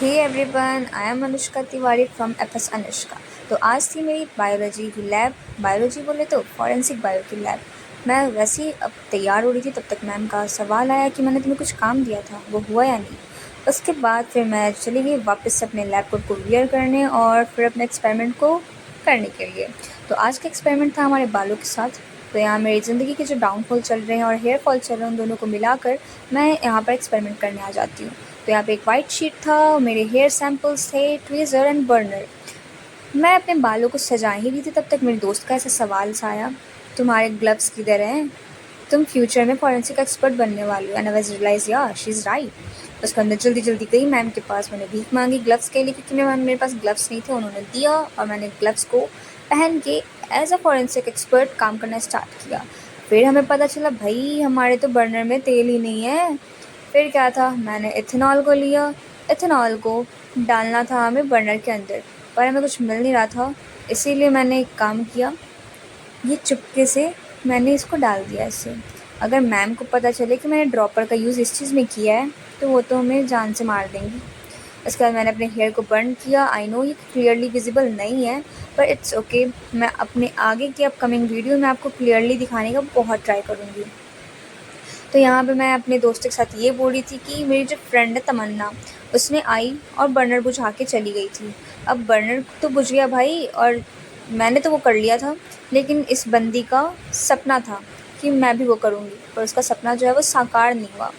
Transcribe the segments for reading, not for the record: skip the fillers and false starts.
Hey everyone, I am Anushka Tiwari from FS Anushka. तो आज थी मेरी बायोलॉजी की लैब। बायोलॉजी बोले तो फॉरेंसिक बायो की लैब। मैं वैसे ही अब तैयार हो रही थी, तब तक मैम का सवाल आया कि मैंने तुम्हें कुछ काम दिया था, वो हुआ या नहीं। उसके बाद फिर मैं चली गई वापस से अपने लैब कोट को वियर करने और फिर अपने एक्सपेरिमेंट को करने के लिए। तो आज का एक्सपेरिमेंट था हमारे बालों के साथ। तो यहाँ मेरी ज़िंदगी के जो डाउनफॉल चल रहे हैं और हेयर फॉल चल रहे हैं, उन दोनों को मिलाकर मैं यहाँ पर एक्सपेरिमेंट करने आ जाती हूँ। तो यहाँ पे एक वाइट शीट था, मेरे हेयर सैम्पल्स थे, ट्वीज़र एंड बर्नर। मैं अपने बालों को सजा ही रही थी, तब तक मेरे दोस्त का ऐसा सवाल सा आया, तुम्हारे ग्लव्स किधर हैं? तुम फ्यूचर में फॉरेंसिक एक्सपर्ट बनने वाली हो। एंड आई वाज रियलाइज या शी इज़ राइट। उसके अंदर जल्दी जल्दी गई मैम के पास, मैंने भीख मांगी ग्लव्स के लिए, क्योंकि मेरे पास ग्लव्स नहीं थे। उन्होंने दिया और मैंने ग्लव्स को पहन के एज अ फॉरेंसिक एक्सपर्ट काम करना स्टार्ट किया। फिर हमें पता चला भाई हमारे तो बर्नर में तेल ही नहीं है। फिर क्या था, मैंने इथेनॉल को लिया। इथेनॉल को डालना था हमें बर्नर के अंदर, पर हमें कुछ मिल नहीं रहा था। इसीलिए मैंने एक काम किया, ये चुपके से मैंने इसको डाल दिया इससे। अगर मैम को पता चले कि मैंने ड्रॉपर का यूज़ इस चीज़ में किया है तो वो तो हमें जान से मार देंगी। उसके बाद मैंने अपने हेयर को बर्न किया। आई नो ये क्लियरली विजिबल नहीं है, पर इट्स ओके। मैं अपने आगे की अपकमिंग वीडियो में आपको क्लियरली दिखाने का बहुत ट्राई करूँगी। तो यहाँ पे मैं अपने दोस्तों के साथ ये बोल रही थी कि मेरी जो फ्रेंड है तमन्ना, उसने आई और बर्नर बुझा के चली गई थी। अब बर्नर तो बुझ गया भाई, और मैंने तो वो कर लिया था, लेकिन इस बंदी का सपना था कि मैं भी वो करूँगी, पर उसका सपना जो है वो साकार नहीं हुआ।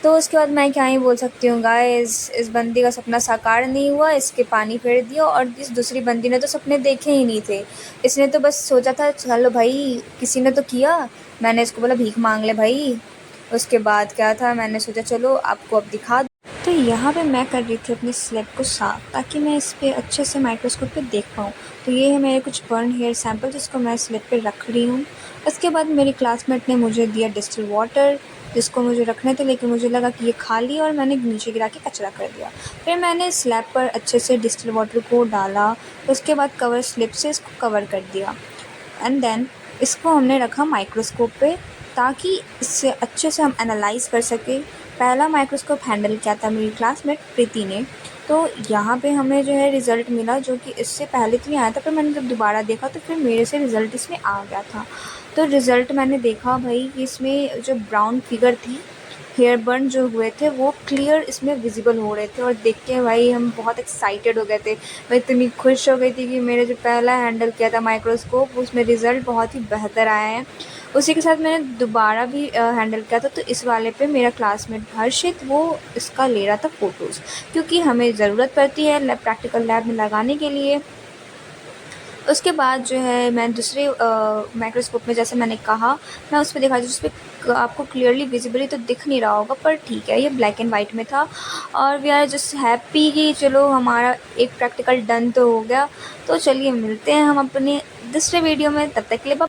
तो उसके बाद मैं क्या ही बोल सकती हूँ गाइस, इस बंदी का सपना साकार नहीं हुआ, इसके पानी फेर दिया। और इस दूसरी बंदी ने तो सपने देखे ही नहीं थे। इसने तो बस सोचा था चलो भाई किसी ने तो किया, मैंने इसको बोला भीख मांग ले भाई। उसके बाद क्या था, मैंने सोचा चलो आपको अब दिखा। तो यहाँ पे मैं कर रही थी अपनी स्लेब को साफ़, ताकि मैं इस पर अच्छे से माइक्रोस्कोप पे देख पाऊँ। तो ये है मेरे कुछ बर्न हेयर सैंपल, जिसको मैं स्लेब पे रख रही हूँ। उसके बाद मेरी क्लासमेट ने मुझे दिया डिस्टिल वाटर, जिसको मुझे रखने थे, लेकिन मुझे लगा कि ये खाली, और मैंने नीचे गिरा के कचरा कर दिया। फिर मैंने स्लैब पर अच्छे से डिस्टिल वाटर को डाला। उसके बाद कवर स्लिप से इसको कवर कर दिया, एंड देन इसको हमने रखा माइक्रोस्कोप पे, ताकि इससे अच्छे से हम एनालाइज कर सकें। पहला माइक्रोस्कोप हैंडल किया था मेरी क्लासमेट प्रीति ने। तो यहाँ पे हमें जो है रिज़ल्ट मिला, जो कि इससे पहले तो नहीं आया था, पर मैंने जब दोबारा देखा तो फिर मेरे से रिज़ल्ट इसमें आ गया था। तो रिज़ल्ट मैंने देखा भाई कि इसमें जो ब्राउन फिगर थी, हेयर बर्न जो हुए थे, वो क्लियर इसमें विजिबल हो रहे थे। और देख के भाई हम बहुत एक्साइटेड हो गए थे। मैं इतनी खुश हो गई थी कि मेरे जो पहला हैंडल किया था माइक्रोस्कोप, उसमें रिज़ल्ट बहुत ही बेहतर आए हैं। उसी के साथ मैंने दोबारा भी हैंडल किया था। तो इस वाले पे मेरा क्लासमेट हर्षित, वो इसका ले रहा था फ़ोटोज़, क्योंकि हमें ज़रूरत पड़ती है प्रैक्टिकल लैब में लगाने के लिए। उसके बाद जो है मैं दूसरे माइक्रोस्कोप में, जैसे मैंने कहा, मैं उस पे देखा जिस पे आपको क्लियरली विजिबली तो दिख नहीं रहा होगा, पर ठीक है, ये ब्लैक एंड वाइट में था। और वी आर जस्ट हैप्पी कि चलो हमारा एक प्रैक्टिकल डन तो हो गया। तो चलिए मिलते हैं हम अपने दूसरे वीडियो में, तब तक के लिए बाय।